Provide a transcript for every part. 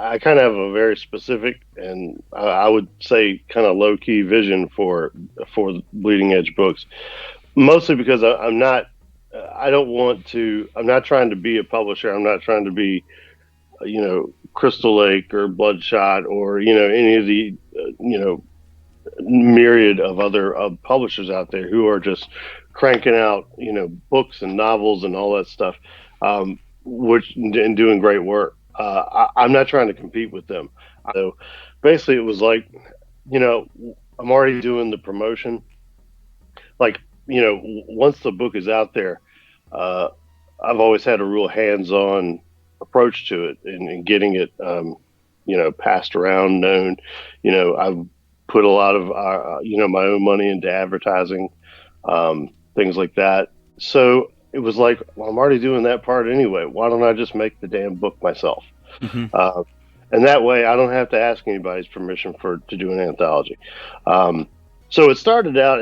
I kind of have a very specific and I would say kind of low key vision for Bleeding Edge books, mostly because I'm not. I don't want to. I'm not trying to be a publisher. I'm not trying to be, Crystal Lake or Bloodshot or any of the myriad of other publishers out there who are just cranking out books and novels and all that stuff, which and doing great work. I'm not trying to compete with them. So basically, it was like, I'm already doing the promotion. Like, once the book is out there, uh, I've always had a real hands-on approach to it and getting it, passed around, known. I've put a lot of, my own money into advertising, things like that. So it was like, well, I'm already doing that part anyway. Why don't I just make the damn book myself? Hmm. Uh, and that way, I don't have to ask anybody's permission to do an anthology. Um, so it started out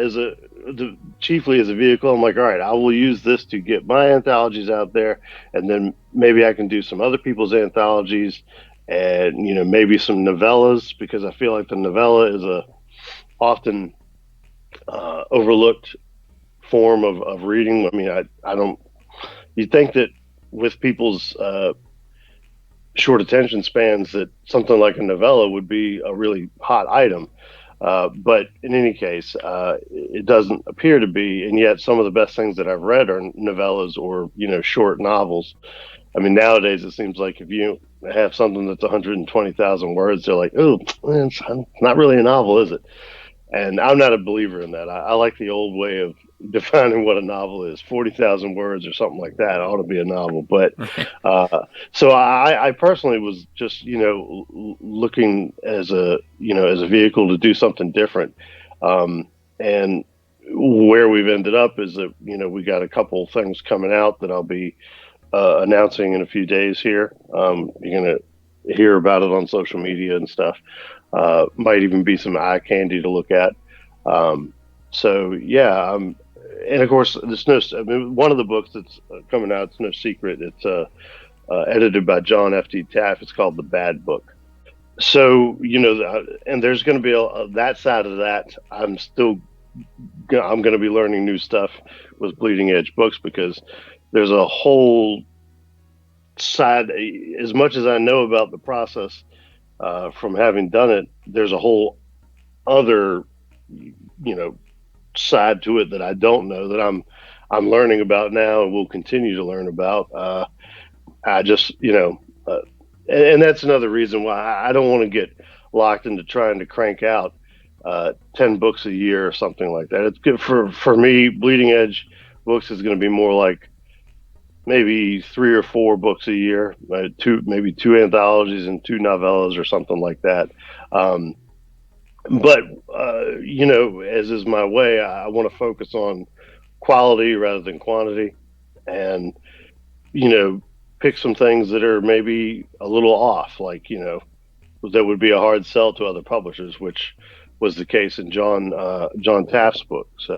chiefly as a vehicle. I'm like, all right, I will use this to get my anthologies out there, and then maybe I can do some other people's anthologies, and maybe some novellas, because I feel like the novella is a often overlooked form of reading. I mean, I don't. You'd think that with people's short attention spans, that something like a novella would be a really hot item. But in any case, it doesn't appear to be, and yet some of the best things that I've read are novellas or short novels. I mean, nowadays it seems like if you have something that's 120,000 words, they're like, "Oh, it's not really a novel, is it?" And I'm not a believer in that. I like the old way of defining what a novel is. 40,000 words or something like that ought to be a novel. But Right. so I personally was just, looking as a vehicle to do something different. And where we've ended up is that, we got a couple things coming out that I'll be announcing in a few days here. You're going to hear about it on social media and stuff. Might even be some eye candy to look at. So yeah, and of course, there's no. I mean, one of the books that's coming out, it's no secret. It's edited by John F.D. Taft. It's called The Bad Book. So and there's going to be that side of that. I'm going to be learning new stuff with Bleeding Edge books, because there's a whole side. As much as I know about the process, from having done it, there's a whole other, side to it that I don't know, that I'm learning about now and will continue to learn about. I just, and that's another reason why I don't want to get locked into trying to crank out 10 books a year or something like that. It's good for me. Bleeding Edge books is going to be more like maybe 3 or 4 books a year, maybe two anthologies and two novellas or something like that. Um, but as is my way, I want to focus on quality rather than quantity, and you know, pick some things that are maybe a little off, like that would be a hard sell to other publishers, which was the case in John Taft's book. So